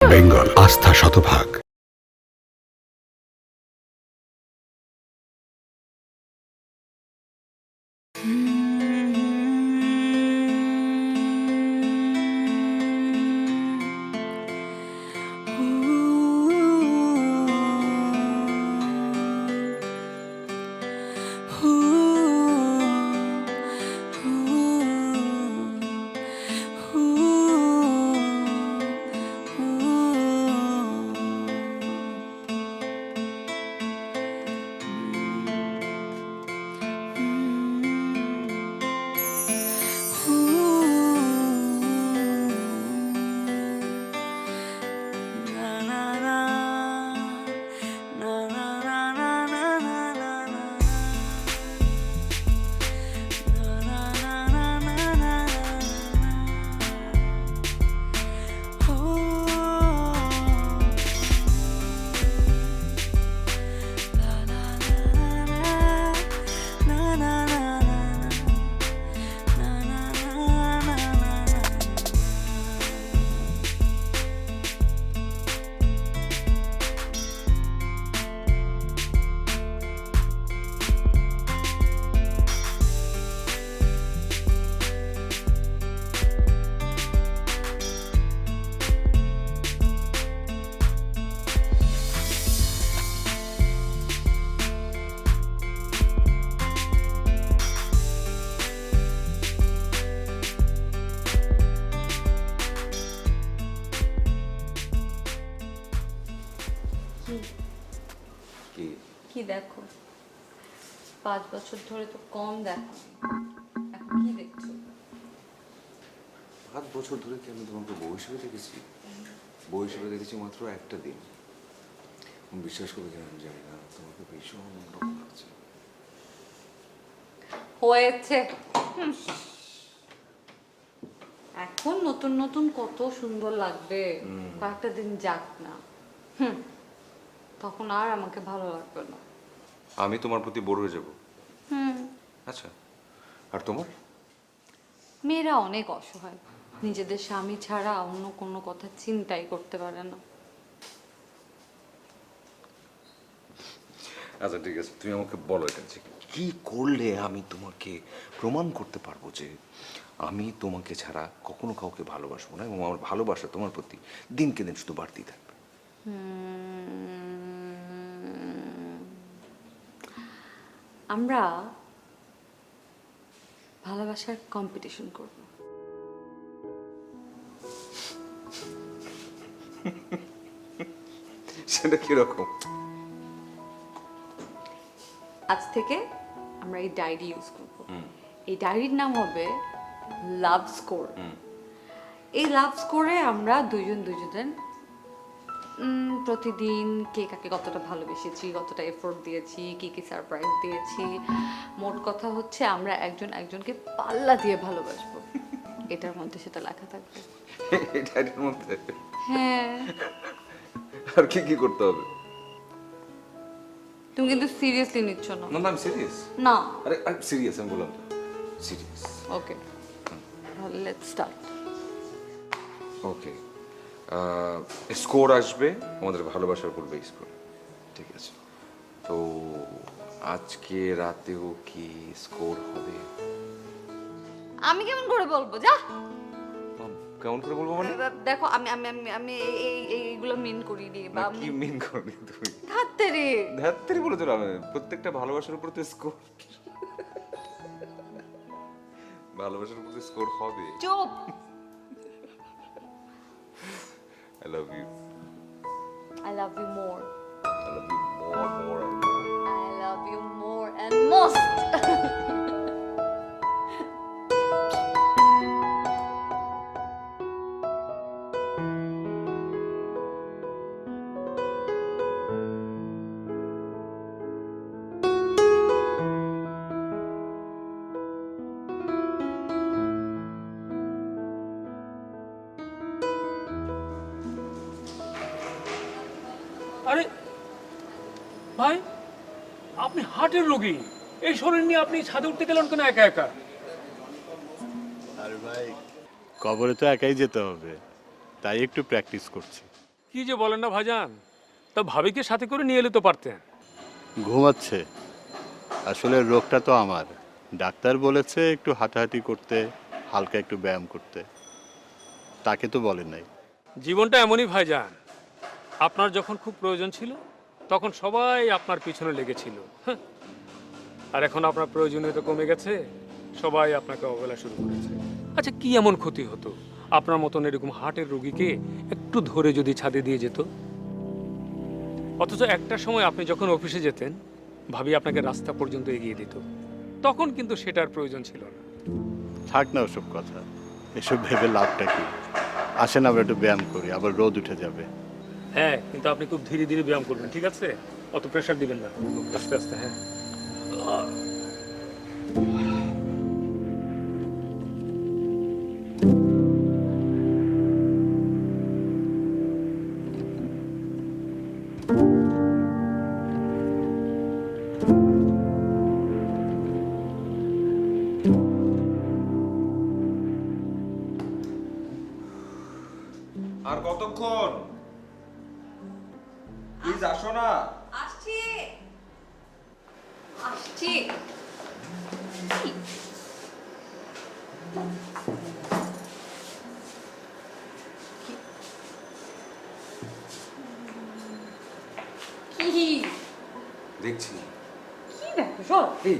বেঙ্গল, আস্থা শতভাগ। কি দেখো 5 বছর ধরে তো কম দেখো, এখন কি দেখছো? 5 বছর ধরে কি আমি তোমাকে বউ হিসেবে দেখেছি? বউ হিসেবে দেখেছি মাত্র একটা দিন। বিশ্বাস করে কেন জানি না, তোমাকে ভীষণ অন্যরকম লাগছে। হয়েছে, এখন নতুন নতুন কত সুন্দর লাগবে, কয়েকটা দিন যাক না, তখন আর আমাকে ভালো লাগবে না। আমি তোমার প্রতি বড় হয়ে যাব। আচ্ছা, আর তোমার? মেয়েরা অনেক অসহায়, নিজেদের স্বামী ছাড়া অন্য কোনো কথা চিন্তাই করতে পারে না। আচ্ছা ঠিক আছে, তুমি আমাকে বলো এটা যে কি করলে আমি তোমাকে প্রমাণ করতে পারবো যে আমি তোমাকে ছাড়া কখনো কাউকে ভালোবাসবো না, এবং আমার ভালোবাসা তোমার প্রতি দিনকে দিন শুধু বাড়তেই থাকবে। আমরা ভালোবাসার কম্পিটিশন করব। সেটা কিরকম? আজ থেকে আমরা এই ডায়েরি ইউজ করব। এই ডায়েরির নাম হবে লাভ স্কোর। এই লাভ স্কোরে আমরা দুজনের প্রতিদিন কে কাকে কতটা ভালোবেসেছি, কতটা এফোর্ট দিয়েছি, কি কি সারপ্রাইজ দিয়েছি, মোট কথা হচ্ছে আমরা একজন একজনকে পাল্লা দিয়ে ভালোবাসবো। এটার মধ্যে সেটা লেখা থাকবে। এটার মধ্যে? হ্যাঁ। আর কি কি করতে হবে? তুমি কিন্তু সিরিয়াসলি নিচ্ছ না? না না, আমি সিরিয়াস। না, আরে সিরিয়াস, আমি বললাম তো সিরিয়াস। ওকে, তাহলে লেটস স্টার্ট। ওকে, স্কোর আসবে আমাদের ভালোবাসার উপর বেস করে, ঠিক আছে? তো আজকে রাতেও কি স্কোর হবে? আমি কেমন করে বলবো? যা, কেমন করে বলবো মানে? দেখো আমি আমি আমি আমি এইগুলো মিন করি নি, বা কি মিন করবি তুমি? ধাত্তেরে ধাত্তেরি বলে তো প্রত্যেকটা ভালোবাসার উপর তো স্কোর, ভালোবাসার উপর স্কোর হবে। চুপ। I love you. I love you more. I love you more, more and more. I love you more and most. আরে ভাই, আপনি হার্টের রোগী, এই শরীর নিয়ে আপনি ছাদে উঠতে গেলেন কেন একা একা? আরে ভাই, কবরে তো একাই যেতে হবে, তাই একটু প্র্যাকটিস করছি। কি যে বলেন না ভাইজান, তা ভাবিকে সাথে করে নিয়ে এলে তো পারতেন। ঘুমাচ্ছে। আসলে রোগটা তো আমার। ডাক্তার বলেছে একটু হাঁটাহাঁটি করতে, হালকা একটু ব্যায়াম করতে। তাকে তো বলেন নাই। জীবনটা এমনই ভাইজান, আপনার যখন খুব প্রয়োজন ছিল তখন সবাই আপনার পিছনে লেগেছিল, হ্যাঁ। আর এখন আপনার প্রয়োজনীয়তা কমে গেছে, সবাই আপনাকে অবহেলা শুরু করেছে। আচ্ছা, কি এমন ক্ষতি হতো আপনার মতন এরকম হার্টের রোগীকে একটু ধরে যদি ছাদে দিয়ে যেত? অথচ একটা সময় আপনি যখন অফিসে যেতেন, ভাবি আপনাকে রাস্তা পর্যন্ত এগিয়ে দিত, তখন কিন্তু সেটার প্রয়োজন ছিল না। থাক না ওসব কথা, এসব ভেবে লাভটা কি? আসেন আমরা একটু ব্যায়াম করি, আবার রোদ উঠে যাবে। হ্যাঁ, কিন্তু আপনি খুব ধীরে ধীরে ব্যায়াম করবেন, ঠিক আছে? অত প্রেশার দিবেন না, আস্তে আস্তে। হ্যাঁ, আর কতক্ষণ? প্লিজ আসো না। আসছি আসছি। কি দেখছি। কি দেখো সব? এই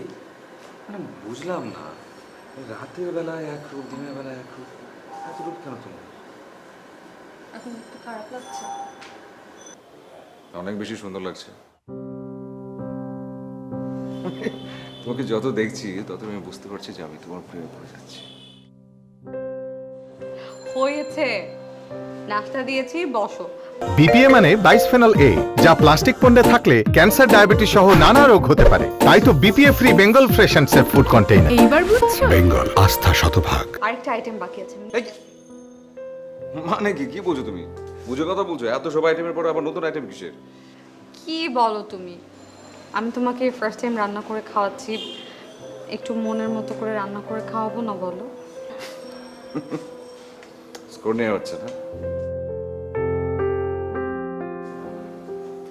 মানে বুঝলাম না, রাতের বেলায় এক রূপ, দিনের বেলায় এক রূপ, এত রূপ কেন তোমার? এখন একটু খারাপ লাগছে। অনেক বেশি সুন্দর লাগছে। তোমাকে যত দেখছি তত আমি বুঝতে পারছি যে আমি তোমার প্রেমে পড়ে যাচ্ছি। হয়েছে, নাস্তা দিয়েছি, বসো। বিপিএ মানে বাইসফেনল এ, যা প্লাস্টিক পণ্যে থাকলে ক্যান্সার, ডায়াবেটিস সহ নানা রোগ হতে পারে। তাই তো BPA free Bengal fresh and safe food container. এইবার বুঝছো? বেঙ্গল, আস্থা শতভাগ। আরেকটা আইটেম বাকি আছে। এই, মানে কি কি বলছো তুমি? বুঝে কথা বলছো? এত সব আইটেমের পরে আবার নতুন আইটেম কিসের? কি বলো তুমি? আমি তোমাকে ফার্স্ট টাইম রান্না করে খাওয়াচ্ছি, একটু মনের মতো করে রান্না করে খাওয়াবো না বলো? স্কোর নেওয়া হচ্ছে না,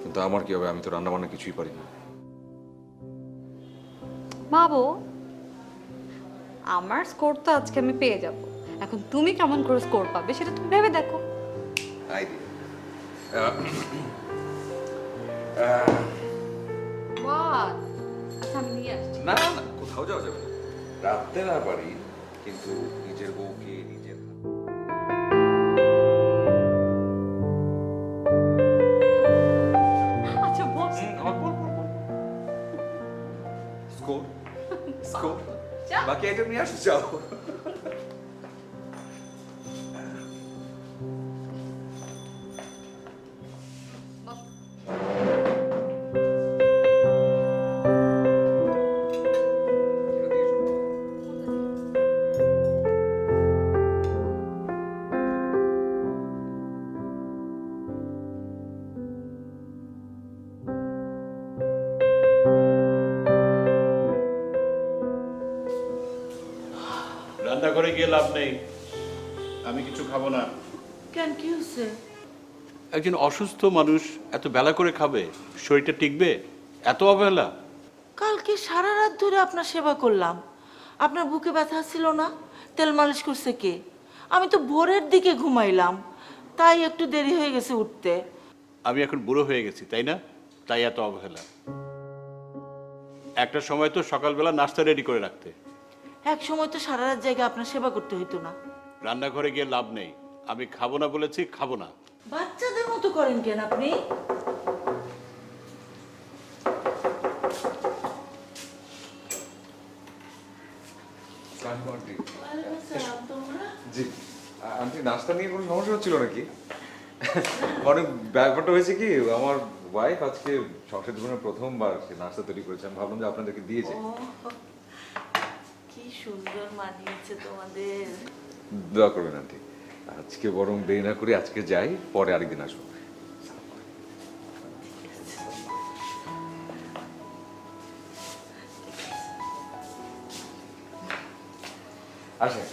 কিন্তু আমার কি হবে? আমি তো রান্না বান্না কিছুই পারি না। ভাবো, আমার স্কোর তো আজকে আমি পেয়ে যাব, এখন তুমি কেমন করে স্কোর পাবে সেটা তুমি ভেবে দেখো। What? আচ্ছা, আমি নিয়ে আসছি। না না, কোথাও যাওয়া যাবে না। রাখতে না পারি, কিন্তু নিজের বউকে নিজের আচ্ছা বলছি। স্কোর স্কোর যাও। বাকি আইটেম নিয়ে আসো, যাও। রান্নাঘরে গিয়ে লাভ নেই, আমি কিছু খাবো না। কেন, কি হচ্ছে? একজন অসুস্থ মানুষ এত বেলা করে খাবে? শরীরটা টিকবে? এত অবহেলা! কালকে সারা রাত ধরে আপনার সেবা করলাম, আপনার বুকে ব্যথা ছিল না? তেল মালিশ করছে কে? আমি তো ভোরের দিকে ঘুমাইলাম, তাই একটু দেরি হয়ে গেছে উঠতে। আমি এখন বুড়ো হয়ে গেছি, তাই না? তাই এত অবহেলা। একটা সময় তো সকালবেলা নাস্তা রেডি করে রাখতে। এক সময় তো সারা রাত জায়গা আপনার সেবা করতে হইতো না। রান্নাঘরে গিয়ে লাভ নেই, আমি খাবো না বলেছি, খাবো না। বাচ্চাদের মতো করেন কেন আপনি? জি আন্টি, নাস্তা নিয়ে কোনো সমস্যা হচ্ছিল নাকি? মানে ব্যাপারটা হয়েছে কি, আমার ওয়াইফ আজকে সংসার জীবনের প্রথমবার সে নাস্তা তৈরি করেছে। আমি ভাবলাম যে আপনাদেরকে দিয়ে যাই। কি সুন্দর মানিয়েছে তোমাদের। দোয়া করবেন আন্টি। আজকে বরং দেরি না করে আজকে যাই, পরে আরেকদিন আসবো। আসেন।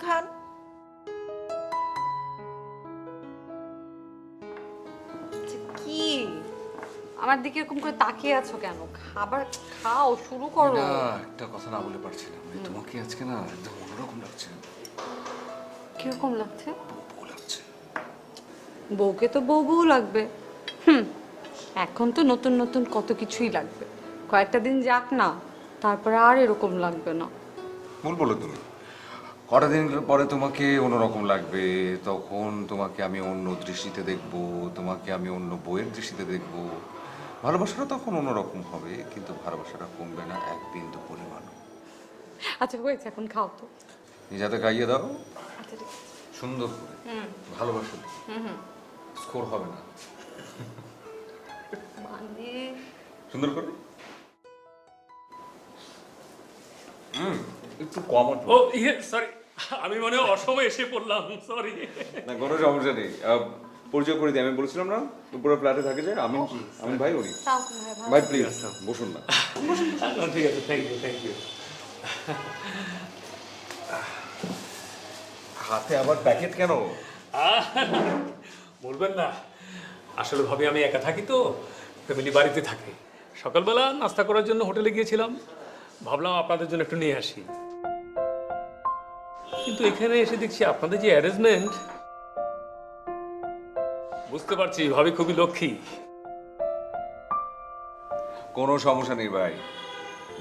খান। আচ্ছা, কি আমার দিকে এরকম করে তাকিয়ে আছো কেন? খাবার খাও, শুরু করো। না, একটা কথা না বলে পারছিলাম, তোমাকে আজকে না একদম অন্যরকম লাগছে। কিরকম লাগছে? বউ লাগছে। বউকে তো বউ লাগবে। এখন তো নতুন নতুন কত কিছুই লাগবে, কয়েকটা দিন যাক না, তারপরে আর এরকম লাগবে না। ভুল বলো তুমি। কটা দিন পরে তোমাকে অন্যরকম লাগবে, তখন তোমাকে আমি অন্য দৃষ্টিতে দেখব, তোমাকে আমি অন্য বইয়ের দৃষ্টিতে দেখব। ভালোবাসাটা তখন অন্যরকম হবে, কিন্তু ভালোবাসাটা কমবে না এক বিন্দু পরিমাণ। আচ্ছা হয়েছে, এখন খাও তো। যাতে খাইয়ে দাও আচ্ছা ঠিক আছে। সুন্দর করে, ভালোবাসা স্কোর হবে না, মানে সুন্দর করে। একটু কম আছে। ও ইয়ে সরি, আমি মানে অসময়ে এসে পড়লাম, সরি। না কোনো সমস্যা নেই। পরিচয় করে দিই, আমি বলছিলাম না উপরে ফ্ল্যাটে থাকে যে আমি ভাই উনি। তাও ভাই ভালো। ভাই প্লিজ বসুন না। ঠিক আছে, থ্যাংক ইউ, থ্যাংক ইউ। হাতে আবার প্যাকেট কেন? বলবেন না, আসলে ভাবি আমি একা থাকি তো, ফ্যামিলি বাড়িতে থাকি। সকালবেলা নাস্তা করার জন্য হোটেলে গিয়েছিলাম, ভাবলাম আপনাদের জন্য একটু নিয়ে আসি, কিন্তু এখানে এসে দেখছি আপনাদের যে অ্যারেঞ্জমেন্ট, বুঝতে পারছি ভাবি খুবই লক্ষ্মী। কোনো সমস্যা নেই ভাই,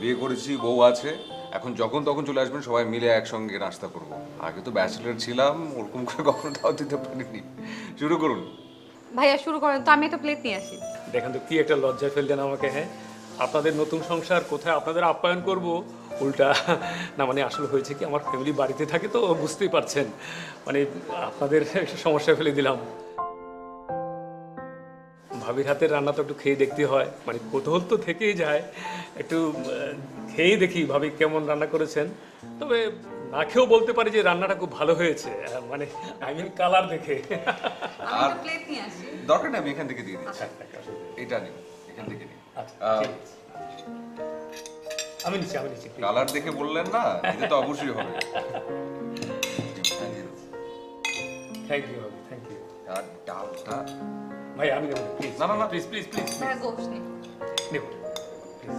বিয়ে করেছি, বউ আছে, এখন যখন তখন চলে আসবেন, সবাই মিলে একসঙ্গে নাস্তা করব। আগে তো ব্যাচেলর ছিলাম, ওরকম করে কখনো দাওয়াত দিতে পারিনি। শুরু করুন। ভাইয়া শুরু করেন তো, আমি একটা প্লেট নিয়ে আসি। দেখেন তো কি একটা লজ্জায় ফেললেন আমাকে। হ্যাঁ, আপনাদের নতুন সংসার, কোথায় আপনাদের আপ্যায়ন করব, উল্টা না। মানে আসলে হয়েছে কি, আমার ফ্যামিলি বাড়িতে থাকে তো, বুঝতেই পারছেন, মানে আপনাদের সমস্যায় ফেলে দিলাম। ভাবির হাতের রান্না তো একটু খেয়ে দেখতে হয়, মানে কৌতূহল তো থেকেই যায়, একটু খেয়েই দেখি ভাবি কেমন রান্না করেছেন। তবে না খেয়েও বলতে পারি যে রান্নাটা খুব ভালো হয়েছে, মানে আই মিন কালার দেখে। আমি একটা প্লেট নিয়ে আসি। দরকার নেই, আমি এখান থেকে দিয়ে দিচ্ছি। এটা নিন, এখান থেকে নিন। আচ্ছা, ঠিক আছে। আমি নিচ্ছি, please। কালার দেখে বললেন না, এটা তো অবশ্যই হবে। থ্যাংক ইউ ভাবি, থ্যাংক ইউ। আর ডালটা ভাই আমি নেব, প্লিজ। না, না, না। প্লিজ প্লিজ প্লিজ ভাইয়া গোশ নিন। নেব, প্লিজ।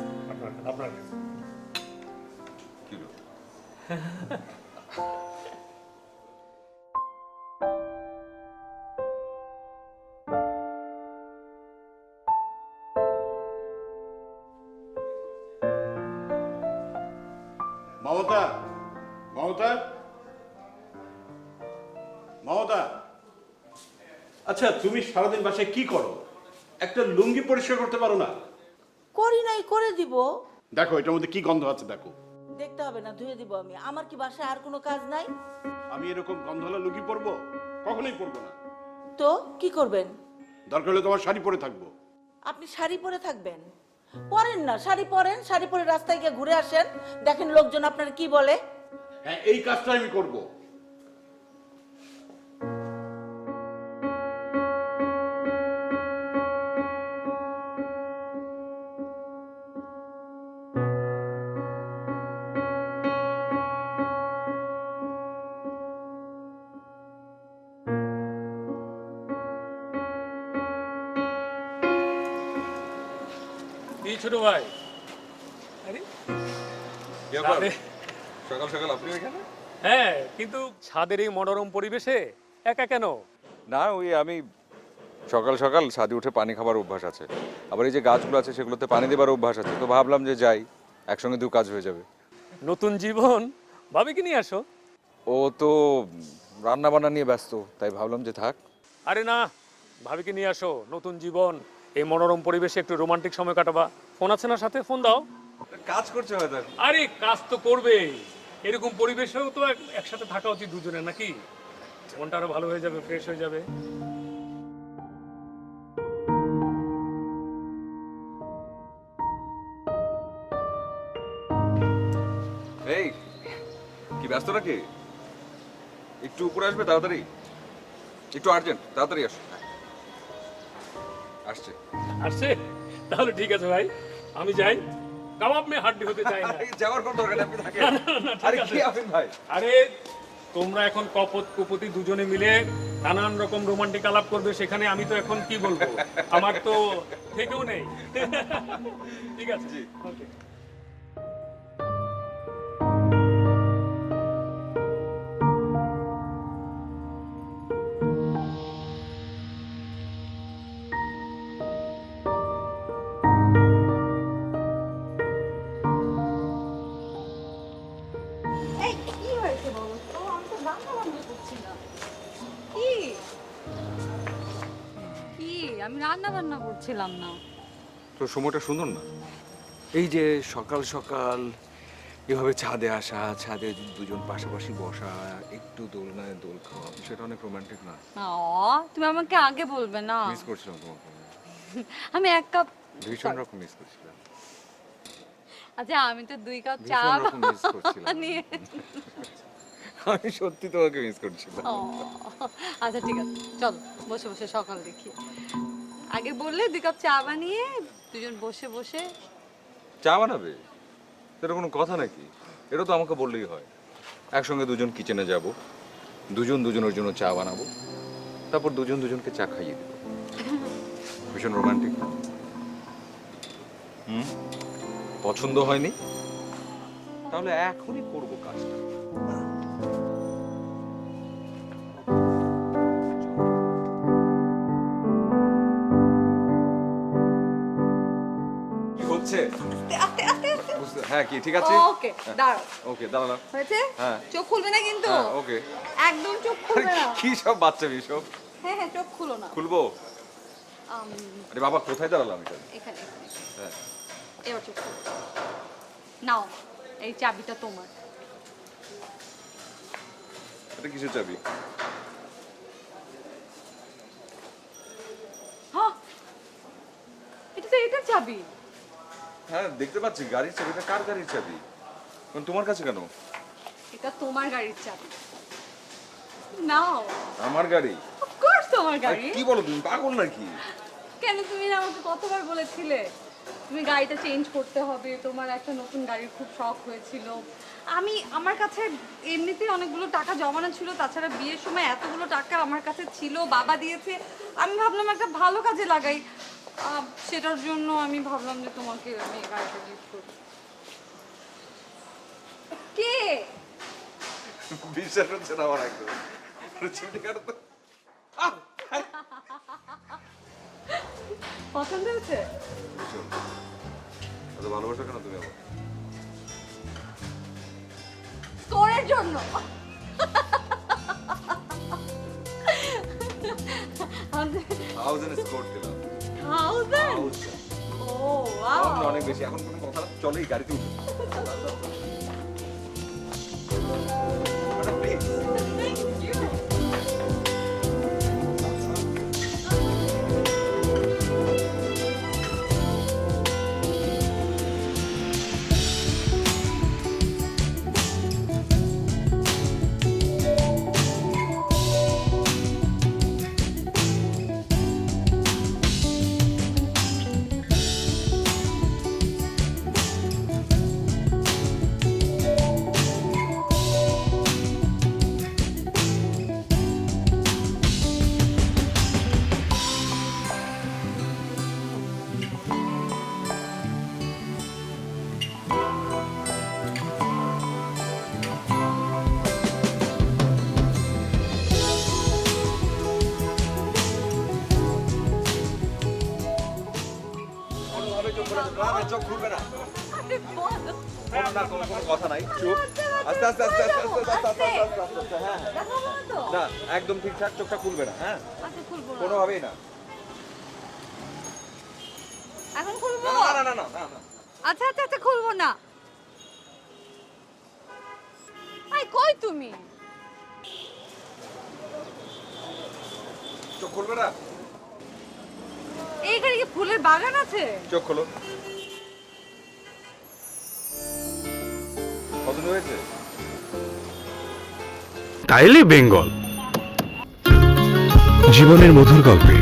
আপনার কি হলো? মমতা, মমতা, মমতা। আচ্ছা, তুমি সারাদিন বাসায় কি করো? একটা লুঙ্গি পরিষ্কার করতে পারো না? করি নাই, করে দিব। দেখো এটার মধ্যে কি গন্ধ আছে, দেখো। দেখতে হবে না, ধুয়ে দিব আমি। আমার কি বাসায় আর কোনো কাজ নাই? আমি এরকম গন্ধওয়ালা লুঙ্গি পরবো? কখনোই পরবো না। তো কি করবেন? দরকার হলে তোমার শাড়ি পরে থাকবো। আপনি শাড়ি পরে থাকবেন? পরেন না, শাড়ি পরেন, শাড়ি পরে রাস্তায় গিয়ে ঘুরে আসেন, দেখেন লোকজন আপনার কি বলে। হ্যাঁ, এই কাজটা আমি করব। এই ছোট ভাই, আরে কি ব্যাপার? আরে, সকাল সকাল আপনি এখানে? হ্যাঁ, কিন্তু ছাদের এই মনোরম পরিবেশে একা কেন? না, ওই আমি সকাল সকাল ছাদে উঠে পানি খাবার অভ্যাস আছে, আবার এই যে গাছগুলো আছে সেগুলোতে পানি দেবার অভ্যাস আছে, তো ভাবলাম যে যাই, একসঙ্গে দু কাজ হয়ে যাবে। নতুন জীবন, ভাবিকে নিয়ে আসো। ও তো রান্না বান্না নিয়ে ব্যস্ত, তাই ভাবলাম যে থাক। আরে না, ভাবিকে নিয়ে আসো, নতুন জীবন, এই মনোরম পরিবেশে একটু রোমান্টিক সময় কাটাবা। ফোন আছে না সাথে? ফোন দাও। কাজ করছে হয়তো। আরে কাজ তো করবেই, এরকম পরিবেশেও তো একসাথে থাকা উচিত দুজনের, নাকি? মনটা আরো ভালো হয়ে যাবে, ফ্রেশ হয়ে যাবে। এই কি ব্যস্ত নাকি? একটু উপরে আসবে তাড়াতাড়ি, একটু আর্জেন্ট, তাড়াতাড়ি আসো। আসছে। আসছে? তাহলে ঠিক আছে ভাই, আমি যাই। কাবাব মে হাড্ডি হতে চাই না। যাওয়ার কোন দরকার নেই, আপনি থাকেন। না, ঠিক আরে আছে। কি আছেন ভাই? আরে তোমরা এখন কপত কুপতি দুজনে মিলে নানান রকম রোমান্টিক আলাপ করবে, সেখানে আমি তো এখন কি বলবো, আমার তো থেকেও নেই। ঠিক আছে, ওকে। এই কি হয়েছে বলো তো? আমি তো রান্না বান্না করছিলাম। কি কি আমি রান্না বান্না করছিলাম না। তো সময়টা সুন্দর না? এই যে সকাল সকাল এভাবে ছাদে আসা, ছাদে দুজন পাশাপাশি বসা, একটু দোলনায় দোল খাওয়া, সেটা অনেক রোমান্টিক না? তুমি আমাকে আগে বলবে না। মিস করছিলাম তোমাকে, আমি 1 কাপ ভীষণ রকম মিস করছিলাম। আচ্ছা আমি তো 2 কাপ চা ভীষণ রকম মিস করছিলাম। নিয়ে আমি সত্যি তোমাকে মিস করছিলাম। আচ্ছা ঠিক আছে, চলো বসে বসে সকাল দেখি। আগে বললে 2 কাপ চা বানিয়ে দুজন বসে বসে। চা বানাবে? সেটা কোনো কথা নাকি? এটা তো আমাকে বললেই হয়। একসঙ্গে দুজন কিচেনে যাব, দুজন দুজনের জন্য চা বানাবো, তারপর দুজন দুজনকে চা খাইয়ে দেবো। ভীষণ রোমান্টিক। পছন্দ হয়নি? তাহলে এখনই করবো কাজটা। কি হচ্ছে? আস্তে আস্তে আস্তে। হ্যাঁ, কি ঠিক আছে? ওকে দাঁড়াও। ওকে, দাঁড়ালাম। হয়েছে? হ্যাঁ। চোখ খুলবে না কিন্তু। হ্যাঁ, ওকে। একদম চোখ খুলবে না। কি সব বাচ্চা বিসব? হ্যাঁ হ্যাঁ, চোখ খুলো না। খুলবো? আরে বাবা, কোথায় দাঁড়ালাম এটা? এখানে এখানে। হ্যাঁ। এবার চোখ খুলো। নাও, এই চাবিটা তোমার। এটা কিসের চাবি? হ্যাঁ, এটা তো এটার চাবি। হ্যাঁ, দেখতে পাচ্ছি গাড়ির চাবি। এটা কার গাড়ির চাবি? কোন তোমার কাছে কেন? এটা তোমার গাড়ির চাবি। নাও। আমার গাড়ি? অফকোর্স তোমার আরে গাড়ি। কি বলো তুমি, পাগল নাকি? কেন, তুমি না আমাকে কতবার বলেছিলে তুমি গাড়িটা চেঞ্জ করতে হবে, তোমার একটা নতুন গাড়ির খুব শখ হয়েছিল। আমার কাছে এমনিতেই অনেকগুলো টাকা জমানো ছিল, তাছাড়া বিয়ের সময় এতগুলো টাকা আমার কাছে ছিল, বাবা দিয়েছে। আমি ভাবলাম একটা ভালো কাজে লাগাই, সেটার জন্য আমি ভাবলাম যে তোমাকে আমি এই গাড়িটা গিফট করি। কে? বিশ্বাস হচ্ছে না আমার একদম। চিমটি কাটো তো। পছন্দ হয়েছে? ভীষণ। এত ভালোবাসো কেন তুমি আমার? স্কোরের জন্য। থাউজেন্ড স্কোর দিলাম। থাউজেন্ড? ও ওয়াও, অনেক বেশি। এখন কোনো কথা না, চলো এই গাড়িতে উঠো। প্লিজ। Thank you. চোখ খুলবে না। আরে বলো। না, কোনো কথা নাই। চুপ। আস্তে আস্তে আস্তে আস্তে আস্তে আস্তে আস্তে আস্তে আস্তে আস্তে। হ্যাঁ, দেখাবো না তো? না, একদম ঠিকঠাক, চোখটা খুলবে না। হ্যাঁ, আচ্ছা খুলবো না। কোনোভাবেই না। এখন খুলবো? না না না না না না। আচ্ছা আচ্ছা আচ্ছা, খুলবো না। আই কই তুমি? চোখ খুলবে না। এইখানে কি ফুলের বাগান আছে? চোখ খোলো। পছন্দ হয়েছে? তাইলে বেঙ্গল জীবনের মধুর গল্পে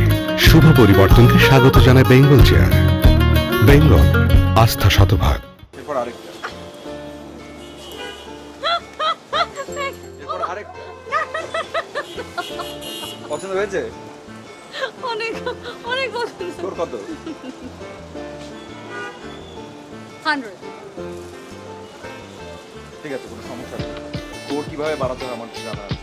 শুভ পরিবর্তনকে স্বাগত জানায় বেঙ্গল চেয়ার। বেঙ্গল, আস্থা শতভাগ। এরপর আরেকটা। এরপর আরেকটা পছন্দ হয়েছে? অনেক অনেক পছন্দ। তোর কত? 100। ঠিক আছে, কোনো সমস্যা নেই। তোর কিভাবে বানাতে হয় আমার জানা আছে।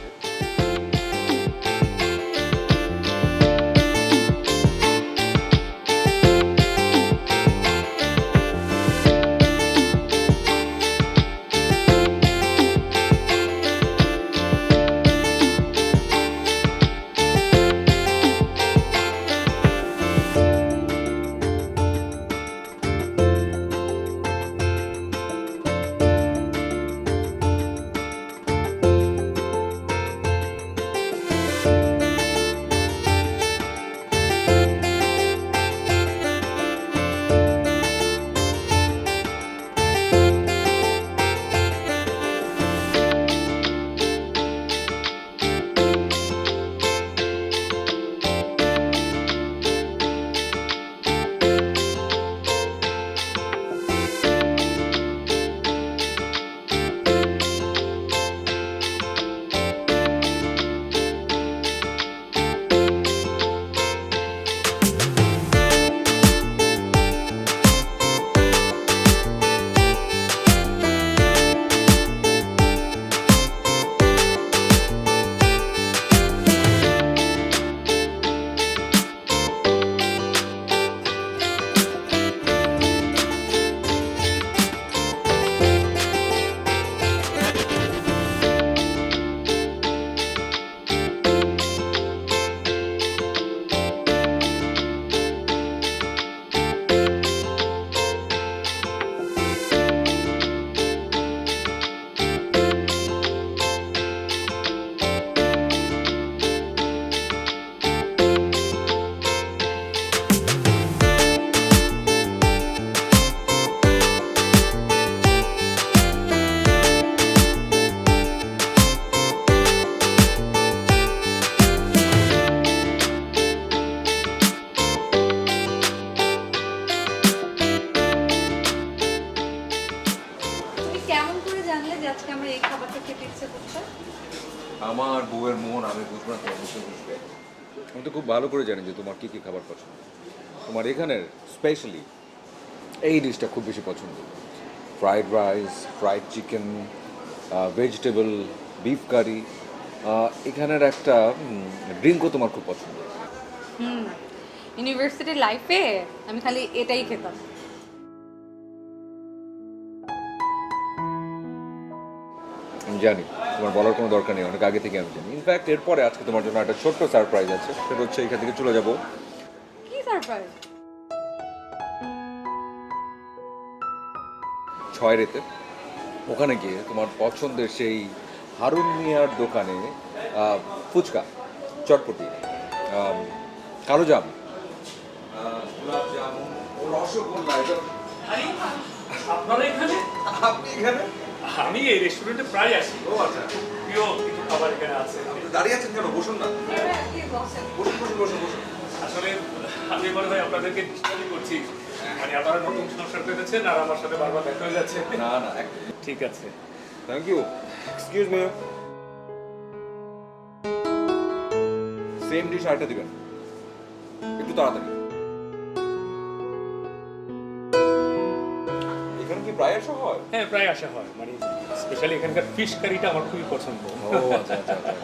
তুমি কেমন করে জানলে যে আজকে আমার এই খাবারটা খেতে ইচ্ছে করছে? আমার বউয়ের মন আমি বুঝবো না, তোমার মুখে বুঝবে। আমি তো খুব ভালো করে জানি যে তোমার কি কি খাবার পছন্দ। তোমার এখানের স্পেশালি এই ডিশটা খুব বেশি পছন্দ। Fried rice, fried chicken, vegetable, beef curry. এখানের একটা ড্রিঙ্কও তোমার খুব পছন্দ। ইউনিভার্সিটি লাইফে আমি খালি এটাই খেতাম। আমি জানি তোমার বলার কোনো দরকার নেই, অনেক আগে থেকে আমি জানি। ইনফ্যাক্ট এরপরে আজকে তোমার জন্য একটা ছোট্ট সারপ্রাইজ আছে, সেটা হচ্ছে এখান থেকে চলে যাব কি সারপ্রাইজ? 6 রেতে। ওখানে গিয়ে তোমার পছন্দের সেই হারুন মিয়ার দোকানে ফুচকা, চটপটি, কালোজাম, গোলাপ জামুন, রসগোল্লা। আপনারা এখানে? আপনি এখানে? আমি এই রেস্টুরেন্টে প্রায় আসি। ও আচ্ছা, প্রিয় কিছু খাবার এখানে আছে। আপনি দাঁড়িয়ে আছেন কেন? বসুন না। বসুন বসুন বসুন বসুন। আসলে আমি মনে হয় আপনাদেরকে ডিস্টার্বই করছি। মানে আপনারা নতুন সংসার পেতেছেন আর আমার সাথে বারবার দেখা হয়ে যাচ্ছে। না না, ঠিক আছে। Thank you. Excuse me. Same dish আরেকটা দিবেন, একটু তাড়াতাড়ি। এখানে কি প্রায় আসা হয়? হ্যাঁ, প্রায় আসা হয়। মানে স্পেশালি এখানকার ফিশ কারিটা আমার খুবই পছন্দ। ও আচ্ছা আচ্ছা আচ্ছা।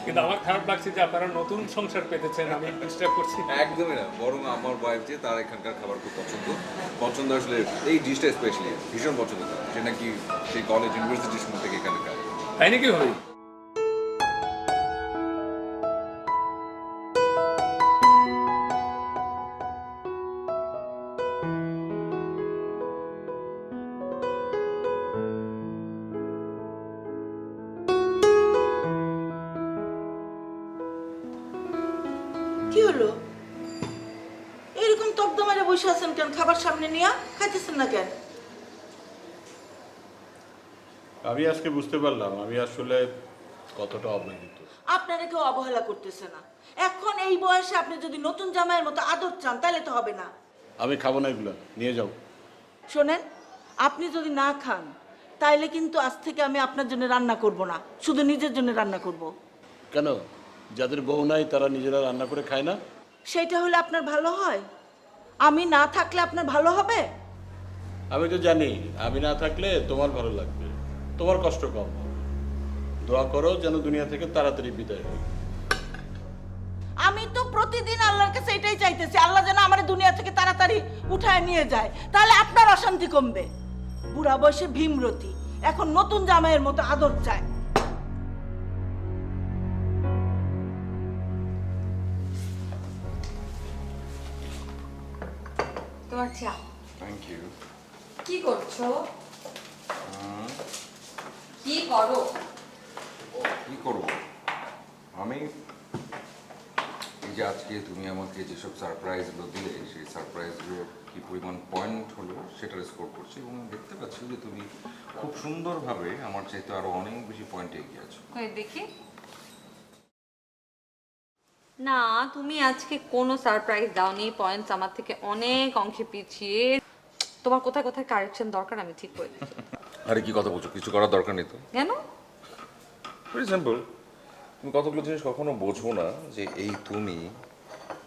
কিন্তু আমার খারাপ লাগছে যে আপনারা নতুন সংসার পেতেছেন, আমি ডিস্টার্ব করছি। একদমই না, বরং আমার ওয়াইফ যে তার এখানকার খাবার খুব পছন্দ আসলে এই ডিশটা স্পেশালি ভীষণ পছন্দ তার, যে নাকি সেই কলেজ ইউনিভার্সিটির সময় থেকে এখানে খায়। তাই নাকি ভাই? কি হলো? এরকম তব্দ মারে বসে আছেন কেন? খাবার সামনে নিয়ে খাইতেছেন না কেন? আমি আজকে বুঝতে পারলাম আমি আসলে কতটা অবহেলিত। আপনারা কেউ অবহেলা করতেছে না। এখন এই বয়সে আপনি যদি নতুন জামাইয়ের মতো আদর চান তাহলে তো হবে না। আমি খাবো না, এগুলো নিয়ে যাও। শোনেন, আপনি যদি না খান তাইলে কিন্তু আজ থেকে আমি আপনার জন্য রান্না করব না, শুধু নিজের জন্য রান্না করব। কেন, যাদের বউ নাই তারা নিজেরা রান্না করে খায় না? সেইটা হলে আপনার ভালো হয়? আমি না থাকলে আপনার ভালো হবে? আমি তো জানি আমি না থাকলে তোমার ভালো লাগবে, তোমার কষ্ট কম হবে। দোয়া করো যেন দুনিয়া থেকে তাড়াতাড়ি বিদায় হই। আমি তো প্রতিদিন আল্লাহর কাছে এটাই চাইতেছি, আল্লাহ যেন আমার দুনিয়া থেকে তাড়াতাড়ি উঠায় নিয়ে যায়, তাহলে আপনার অশান্তি কমবে। বুড়া বয়সে ভীমরতি, এখন নতুন জামাইয়ের মতো আদর চায়। তোমার চা। Thank you. কি করছো? কি করো? কি করব আমি? এই যে আজকে তুমি আমাকে যেসব সারপ্রাইজগুলো দিলে, সেই সারপ্রাইজগুলো কি পরিমাণ পয়েন্ট হলো সেটার স্কোর করছি, এবং দেখতে পাচ্ছি যে তুমি খুব সুন্দরভাবে আমার চাইতে আরো অনেক বেশি পয়েন্টে এগিয়ে আছো। কই দেখি। না, তুমি আজকে কোনো সারপ্রাইজ দাওনি, পয়েন্টস আমার থেকে অনেক অংশে পিছিয়ে। তোমার কোথায় কোথায় কারেকশন দরকার আমি ঠিক করে দিচ্ছি। আরে কি কথা বলছো, কিছু করার দরকার নেই তো। কেন? ভেরি সিম্পল, তুমি কতগুলো জিনিস কখনো বোঝো না যে এই তুমি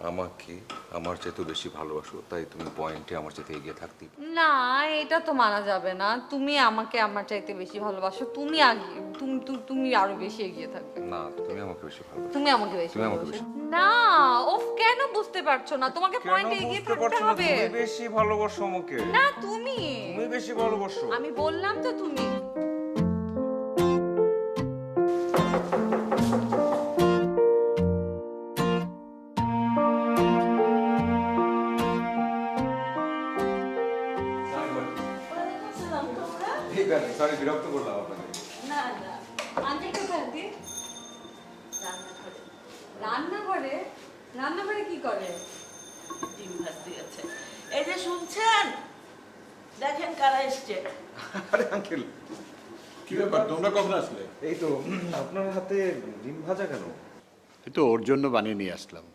আমাকে আমার চাইতে বেশি ভালোবাসো, তাই তুমি পয়েন্টে আমার চাইতে এগিয়ে থাকতেই পারো। না, এটা তো মানা যাবে না। তুমি আমাকে আমার চাইতে বেশি ভালোবাসো, তুমি আগে তুমি আরো বেশি এগিয়ে থাকবে। না, তুমি আমাকে বেশি ভালোবাসো। তুমি আমাকে বেশি তুমি আমাকে ভালোবাসো। বেশি। না, ওফ, কেন বুঝতে পারছো না? তোমাকে পয়েন্টে এগিয়ে থাকতে হবে। তুমি বেশি ভালোবাসো আমাকে। না, তুমি বেশি ভালোবাসো। আমি বললাম তো তুমি। ঠিক আছে, সরি বিরক্ত করলাম আপনাকে। না না, আন্টি কোথায় আন্টি? রান্নাঘরে? রান্নাঘরে কি করে? ডিম ভাজতে গেছে। এই যে শুনছেন, দেখেন কারা এসছে। আরে আঙ্কেল, কি ব্যাপার, তোমরা কখন আসলে? এই তো আপনার হাতে ডিম ভাজা কেন? এই তো ওর জন্য বানিয়ে নিয়ে আসলাম।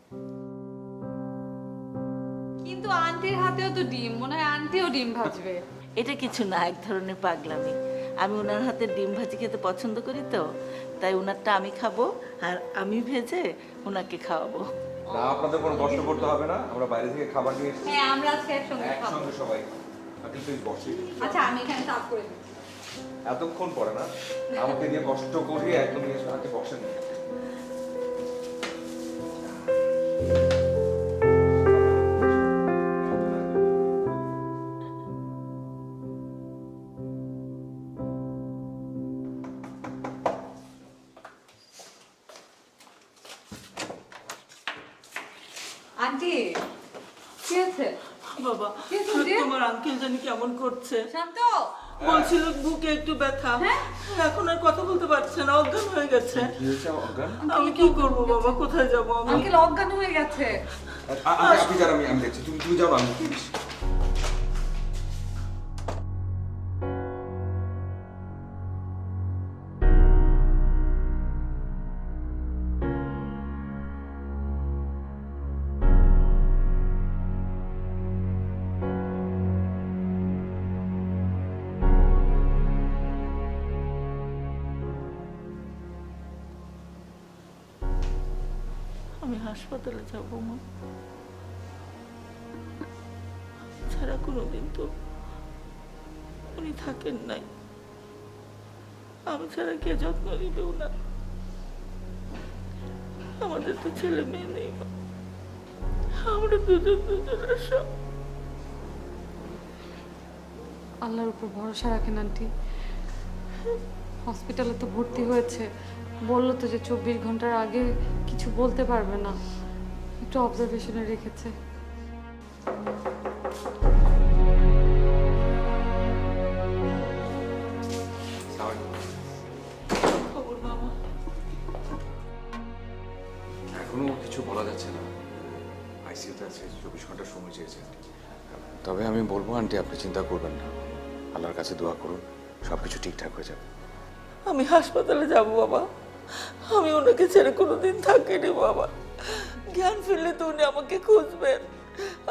কিন্তু আন্টির হাতেও তো ডিম, মনে হয় আন্টিও ডিম ভাজবে। এটা কিছু না, এক ধরনের পাগলামি। আমি ওনার হাতে ডিম ভাজি খেতে পছন্দ করি তো, তাই ওনারটা আমি খাবো আর আমি ভেজে ওনাকে খাওয়াবো। না, আপনাদের কোনো কষ্ট করতে হবে না, আমরা বাইরে থেকে খাবার নিয়ে এসেছি। হ্যাঁ, আমরা আজকে একসঙ্গে খাবো। একসঙ্গে সবাই। আঙ্কেল প্লিজ বসি। আচ্ছা, আমি এখানে সার্ভ করে দিচ্ছি। এতক্ষণ পরে না আমাকে দিয়ে কষ্ট করিয়ে একদম নিয়ে এসে আগে বসেন। আন্টি, কি আছে? বাবা, কে শুনছে? তোমার আঙ্কেল জানি কেমন করছে। শান্ত। বলছিল বুকে একটু ব্যথা, এখন আর কথা বলতে পারছে না, অজ্ঞান হয়ে গেছে। কি হয়েছে অজ্ঞান? আমি কি করবো বাবা, কোথায় যাবো আমি? আঙ্কেল অজ্ঞান হয়ে গেছে। আপনি যান, আমি দেখছি। তুমি যাও না, আমি দেখছি। আমি হাসপাতালে যাবো মা, ছাড়া কোনোদিন তো উনি থাকেন নাই। আমি ছাড়া কে যত্ন নিবে না? আমাদের তো ছেলে মেয়ে নেই মা, আমরা দুজনের সব। আল্লাহর উপর ভরসা রাখেন আন্টি। হসপিটালে তো ভর্তি হয়েছে, বললো তো যে 24 ঘন্টার আগে কিছু বলতে পারবে না, একটু অবজারভেশনে রেখেছে। খবর বাবা? এখনো কিছু বলা যাচ্ছে না, আইসিইউতে আছে, 24 ঘন্টা সময় চেয়েছে। তবে আমি বলবো আন্টি, আপনি চিন্তা করবেন না, আল্লাহর কাছে দোয়া করুন, সবকিছু ঠিকঠাক হয়ে যাবে। আমি হাসপাতালে যাব বাবা, আমি ওনাকে ছেড়ে কোনোদিন থাকিনি বাবা। জ্ঞান ফিরলে তো উনি আমাকে খুঁজবেন,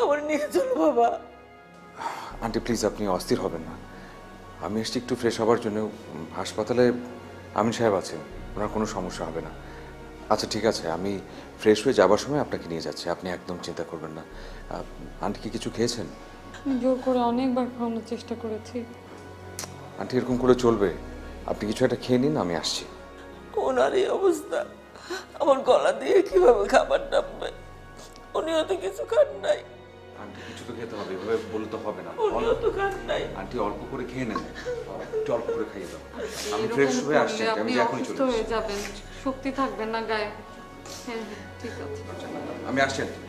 আমার নিয়ে চলো বাবা। আন্টি প্লিজ, আপনি অস্থির হবেন না। আমি এসছি একটু ফ্রেশ হওয়ার জন্য। হাসপাতালে আমিন সাহেব আছেন, ওনার কোনো সমস্যা হবে না। আচ্ছা ঠিক আছে, আমি ফ্রেশ হয়ে যাবার সময় আপনাকে নিয়ে যাচ্ছি, আপনি একদম চিন্তা করবেন না। আন্টি কি কিছু খেয়েছেন? আমি জোর করে অনেকবার খাওয়ানোর চেষ্টা করেছি। আন্টি এরকম করে চলবে? আপনি কিছু একটা খেয়ে নিন, আমি আসছি। ওনার এই অবস্থা, আমার গলা দিয়ে কিভাবে খাবার নামবে? উনিও তো কিছু খান নাই। আন্টি কিছু তো খেতে হবে, এভাবে বলে তো হবে না। উনিও তো খান নাই। আন্টি অল্প করে খেয়ে নেন, একটু অল্প করে খাইয়ে দাও। আমি ফ্রেশ হয়ে আসছি, আমি আপনি যে এখনই অসুস্থ চলে হয়ে আসছি। যাবেন, শক্তি থাকবেন না গায়ে। হ্যাঁ হ্যাঁ ঠিক আছে, আমি আসছি আন্টি।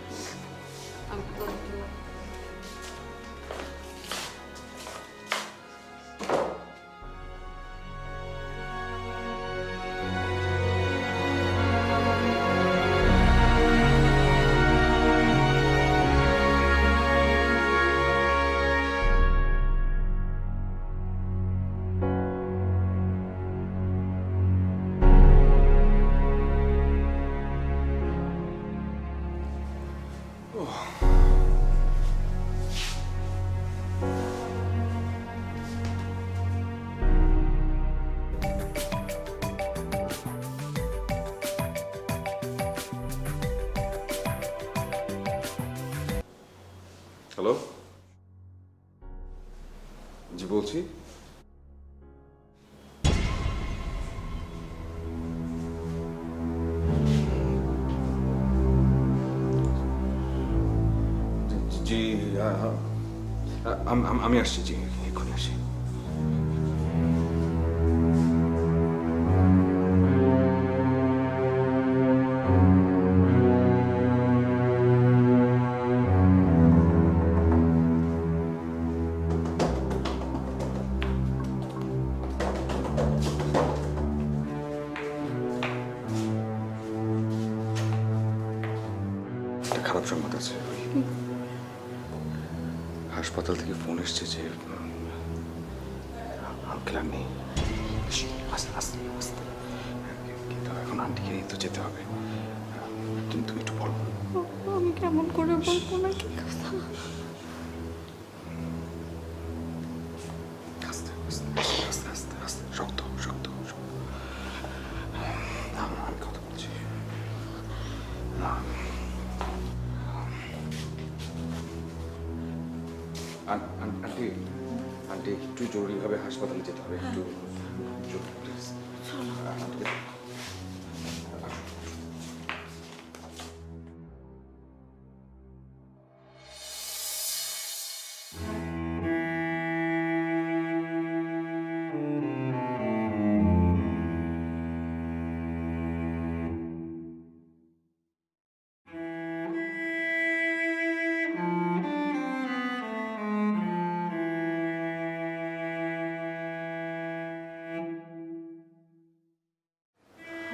আমি তো হ্যালো, জি বলছি। জি আমি আসছি, জি এক্ষুনি আসি। একটা খারাপ সংবাদ আছে। হাসপাতাল থেকে ফোন এসছে যে আঙ্কেল আর নেই। আস্তে আস্তে আস্তে, কিন্তু এখন আন্টিকে নিয়ে তো যেতে হবে। তুমি একটু বলো। আমি কেমন করে বলবো না কি কথা? আস্তে আস্তে আস্তে আস্তে আস্তে, শক্ত শক্ত শক্ত। আমি কথা বলছি। আন্টি আন্টি একটু জরুরিভাবে হাসপাতালে যেতে হবে, একটু জরুরি প্লিজ। আন্টিকে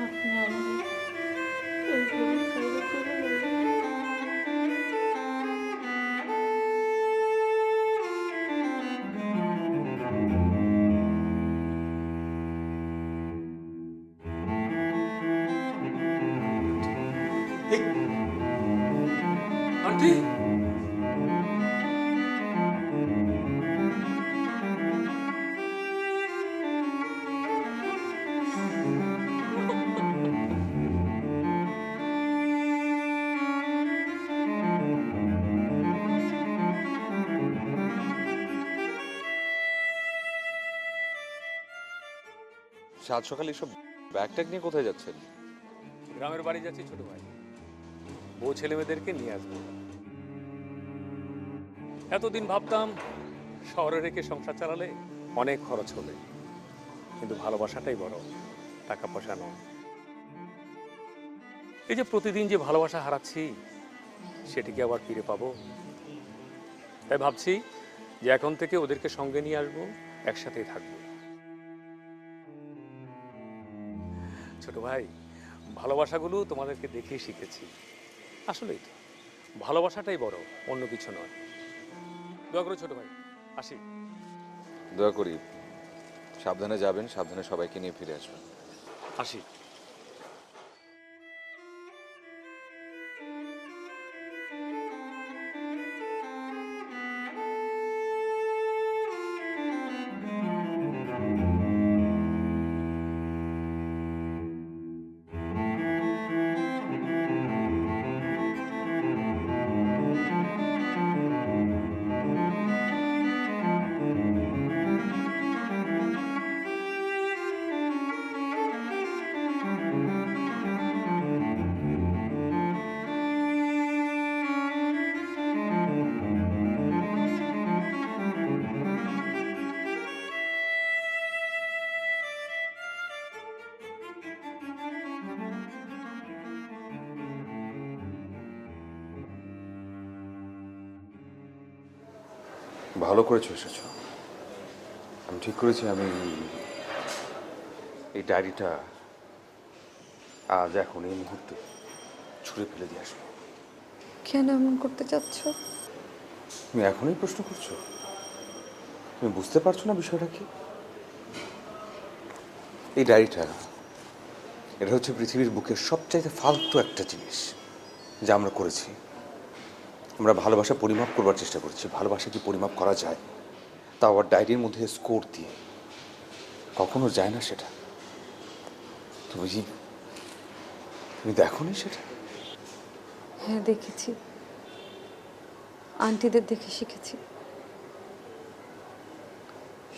আপনি আমাকে এইভাবে ছেড়ে চলে গেলেন। আন্টি সাত সকালে সব ব্যাগ ট্যাগ নিয়ে কোথায় যাচ্ছেন? গ্রামের বাড়ি যাচ্ছি ছোট ভাই, বউ ছেলে মেয়েদেরকে নিয়ে আসবো। এতদিন ভাবতাম শহরে রেখে সংসার চালালে অনেক খরচ হবে, কিন্তু ভালোবাসাটাই বড়, টাকা পয়সা নয়। এই যে প্রতিদিন যে ভালোবাসা হারাচ্ছি, সেটিকে আবার ফিরে পাবো। তাই ভাবছি যে এখন থেকে ওদেরকে সঙ্গে নিয়ে আসবো, একসাথেই থাকবো। ছোট ভাই, ভালোবাসাগুলো তোমাদেরকে দেখেই শিখেছি। আসলেই তো ভালোবাসাটাই বড়, অন্য কিছু নয়। দোয়া করো ছোট ভাই, আসি। দয়া করি, সাবধানে যাবেন, সাবধানে সবাইকে নিয়ে ফিরে আসবেন। আসি। ভালো করেছো এসেছো। আমি ঠিক করেছি আমি এই ডায়েরিটা আজ এখন এই মুহূর্তে ছুঁড়ে ফেলে দিয়ে আসবো। কেন এমন করতে চাচ্ছ? তুমি এখনই প্রশ্ন করছো? তুমি বুঝতে পারছো না বিষয়টা কি? এই ডায়েরিটা এটা হচ্ছে পৃথিবীর বুকের সবচাইতে ফালতু একটা জিনিস যা আমরা করেছি। আমরা ভালোবাসা পরিমাপ করবার চেষ্টা করছি। ভালোবাসা কি পরিমাপ করা যায়? তা আবার ডায়েরির মধ্যে স্কোর দিয়ে কখনো যায় না সেটা। তুমি দেখোনি সেটা? হ্যাঁ দেখেছি, আন্টিদের দেখে শিখেছি।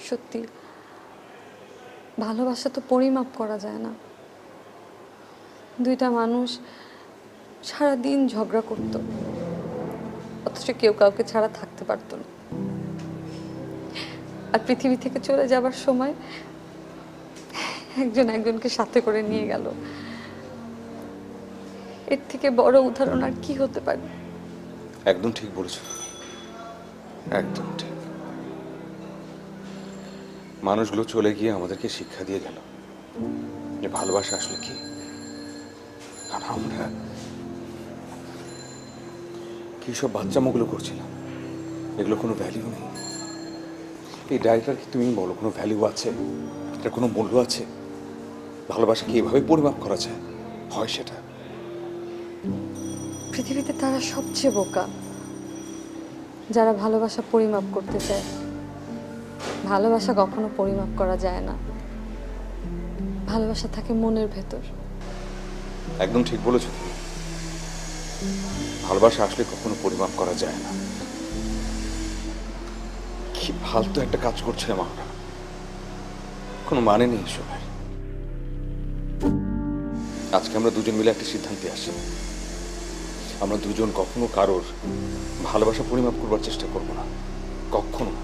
সত্যি ভালোবাসা তো পরিমাপ করা যায় না। দুইটা মানুষ সারাদিন ঝগড়া করতো, অথচ কেউ কাউকে ছাড়া থাকতে পারতো না। আর পৃথিবী থেকে চলে যাবার সময় একজন একজনকে সাথে করে নিয়ে গেল। এর থেকে বড় উদাহরণ আর কি হতে পারে? একদম ঠিক বলেছো তুমি, একদম ঠিক। মানুষগুলো চলে গিয়ে আমাদেরকে শিক্ষা দিয়ে গেল যে ভালোবাসা আসলে কি। আর আমরা কি সব বাচ্চামোগুলো করছিলাম, এগুলো কোনো ভ্যালিউ নেই। এই ডায়েরিটার কি তুমি বলো কোনো ভ্যালিউ আছে? এটার কোনো মূল্য আছে? ভালোবাসা কি এভাবে পরিমাপ করা যায়? হয় সেটা? পৃথিবীতে তারা সবচেয়ে বোকা যারা ভালোবাসা পরিমাপ করতে চায়। ভালোবাসা কখনো পরিমাপ করা যায় না। ভালোবাসা থাকে মনের ভেতর। একদম ঠিক বলেছো তুমি। ভালোবাসা আসলে কখনো পরিমাপ করা যায় না। কি ফালতু একটা কাজ করছিলাম আমরা, কোনো মানে নেই এসবের। আজকে আমরা দুজন মিলে একটা সিদ্ধান্তে আসি, আমরা দুজন কখনো কারোর ভালোবাসা পরিমাপ করবার চেষ্টা করব না, কখনো না।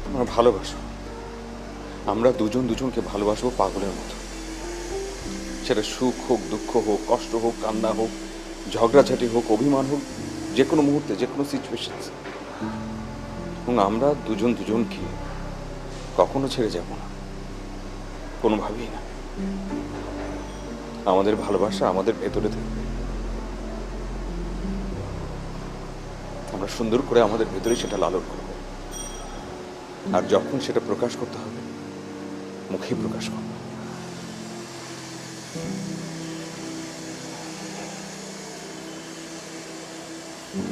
আমরা ভালোবাসবো, আমরা দুজন দুজনকে ভালোবাসবো পাগলের মতো। সেটা সুখ হোক, দুঃখ হোক, কষ্ট হোক, কান্না হোক, ঝগড়াঝাটি হোক, অভিমান হোক, যে কোনো মুহূর্তে, যে কোনো সিচুয়েশন। এবং আমরা দুজন দুজনকে কখনো ছেড়ে যাব না, কোনোভাবেই না। আমাদের ভালোবাসা আমাদের ভেতরে থাকবে। আমরা সুন্দর করে আমাদের ভেতরে সেটা লালন করব। আর যখন সেটা প্রকাশ করতে হবে, মুখে প্রকাশ করব।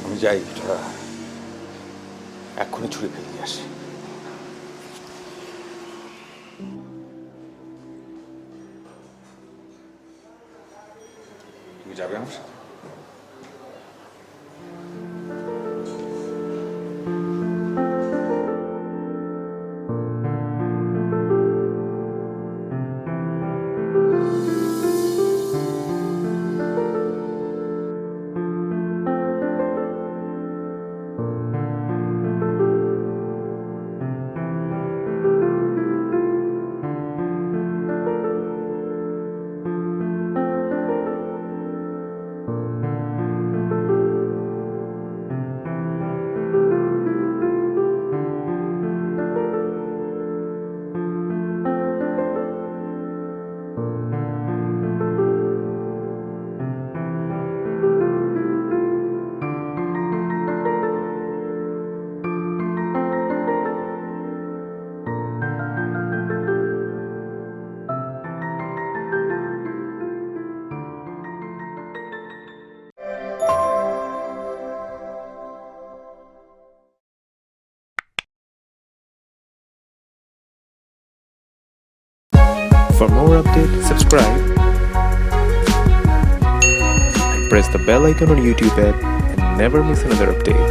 আমি যাই, এটা এক্ষুনি ছুঁড়ে ফেলে দিয়ে আসি। তুমি যাবে আমার সাথে? For more updates, subscribe and press the bell icon on YouTube app and never miss another update.